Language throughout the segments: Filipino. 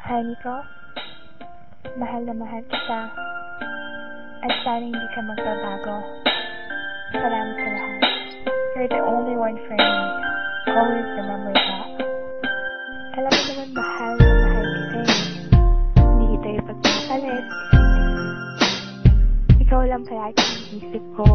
Honey ko, mahal na mahal kita. At sana hindi ka magbabago. Salamat sa lahat. You're the only one for me. Always remember that. Alam mo naman mahal na mahal kita eh. Hindi kita ipagpapalit. Ikaw lang palagi ang isip ko.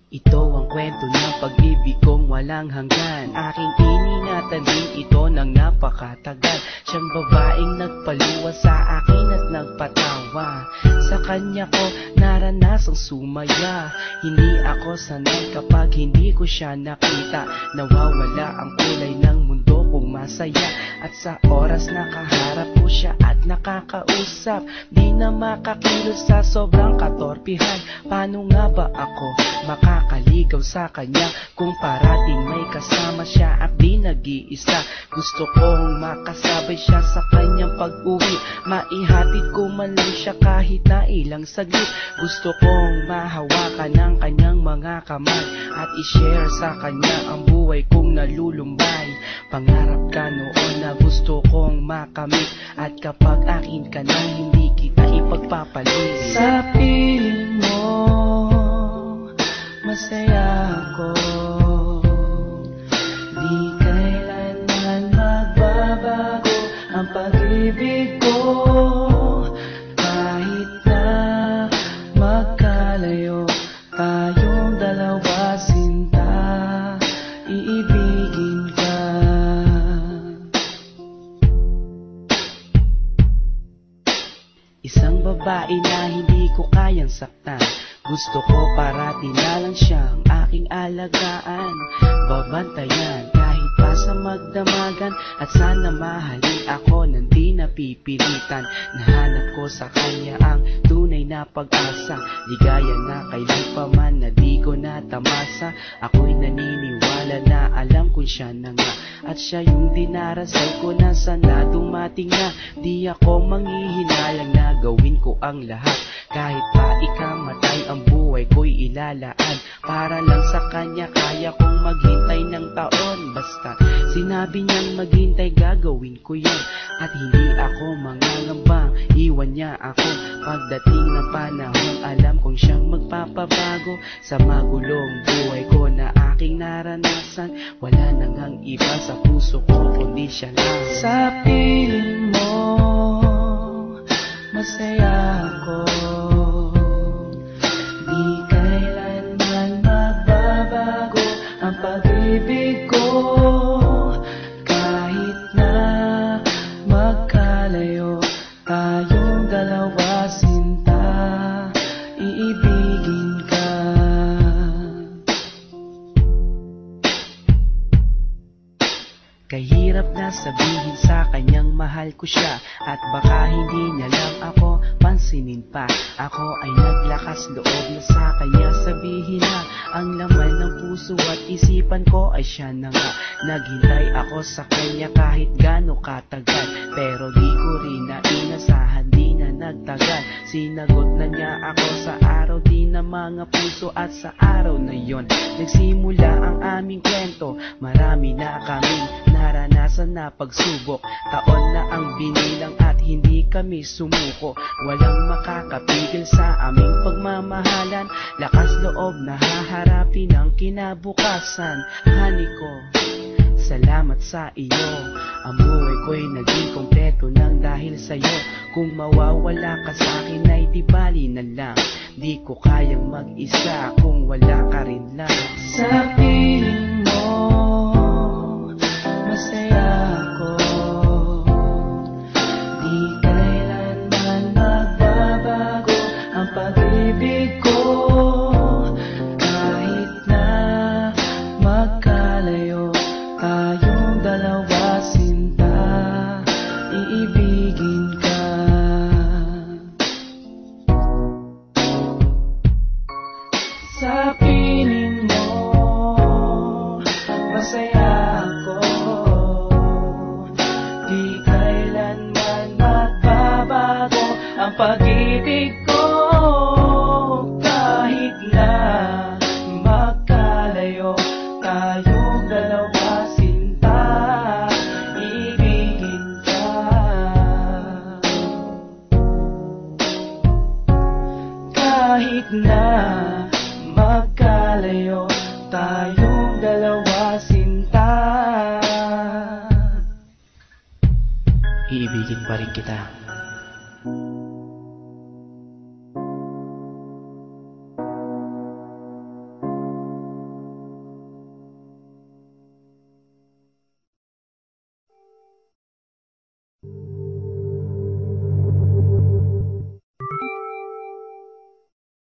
Ito ang kwento ng pag-ibig kong walang hanggan. Aking iningatan din ito ng napakatagal. Siyang babaeng nagpaluwa sa akin at nagpatawa. Sa kanya ko naranasang sumaya. Hindi ako sanay kapag hindi ko siya nakita. Nawawala ang kulay ng mundo kong masaya. At sa oras na kaharap ko siya at nakakausap, di na makakilos sa sobrang katorpihan. Paano nga ba ako makakaligaw sa kanya kung parating may kasama siya at di nag-iisa? Gusto kong makasabay siya sa kanyang pag-uwi, maihatid ko man lang siya kahit na ilang saglit. Gusto kong mahawakan ng kanyang mga kamay at i-share sa kanya ang buhay kong nalulumbay. Pangarap ka noon na gusto kong makamit, at kapag akin ka na hindi kita ipagpapalit. Sa piling mo masaya ako, di kailanman magbabago ang pag-ibig ko. Kahit na magkalayo tayong dalawa, sinta, iibigin ka. Isang babae na hindi ko kayang saktan. Gusto ko parati na lang siyang aking alagaan, babantayan kahit pa sa magdamagan. At sana mahalin ako nang di napipilitan. Nahanap ko sa kanya ang tunay na pag-asa, ligaya na kailan pa man na di ko natamasa. Ako'y naniniwala na alam kong siya na nga, at siya yung dinarasal ko na sana dumating na. Di ako manghihinalang na gawin ko ang lahat, kahit pa ikamatay ang buhay ko'y ilalaan. Para lang sa kanya kaya kong maghintay ng taon. Basta sinabi niyang maghintay gagawin ko yan. At hindi ako mangangambang iwan niya ako. Pagdating ng panahon alam kong siyang magpapabago. Sa magulong buhay ko na aking naranasan, wala nang ang iba sa puso ko kundi siya lang. Sa piling mo masaya ako, di kailanman magbabago ang pag-ibig ko. Kahit na magkalayo tayong dalawa, sinta, iibigin ka. Kahirap na sabihin sa kanyang mahal ko siya, at baka hindi niya lang ako pansinin pa. Ako ay naglakas loob na sa kanya sabihin na ang laman ng puso at isipan ko ay siya na nga. Naghintay ako sa kanya kahit gaano katagal, pero di ko rin na inasahan, di na nagtagal. Sinagot na niya ako sa araw din ng mga puso, at sa araw na yon nagsimula ang aming kwento. Marami na kaming naranasan na pagsubok, taon na ang binilang at hindi kami sumuko. Walang makakapigil sa aming pagmamahalan, lakas loob na haharapin ang kinabukasan. Honey ko, salamat sa iyo, ang buhay ko'y naging kompleto nang dahil sa'yo. Kung mawawala ka sa'kin ay di bali na lang, di ko kayang mag-isa kung wala ka rin lang. Sa piling mo masaya ako, di kailanman magbabago ang pag-ibig ko. Kahit na magkalayo tayong dalawa, sinta, iibigin ka. Sa piling mo masaya ako, di kailanman magbabago ang pag-ibig ko. Kahit na magkalayo tayong dalawa, sinta, kahit na magkalayo tayong dalawa, sinta. Iibigin pa rin kita.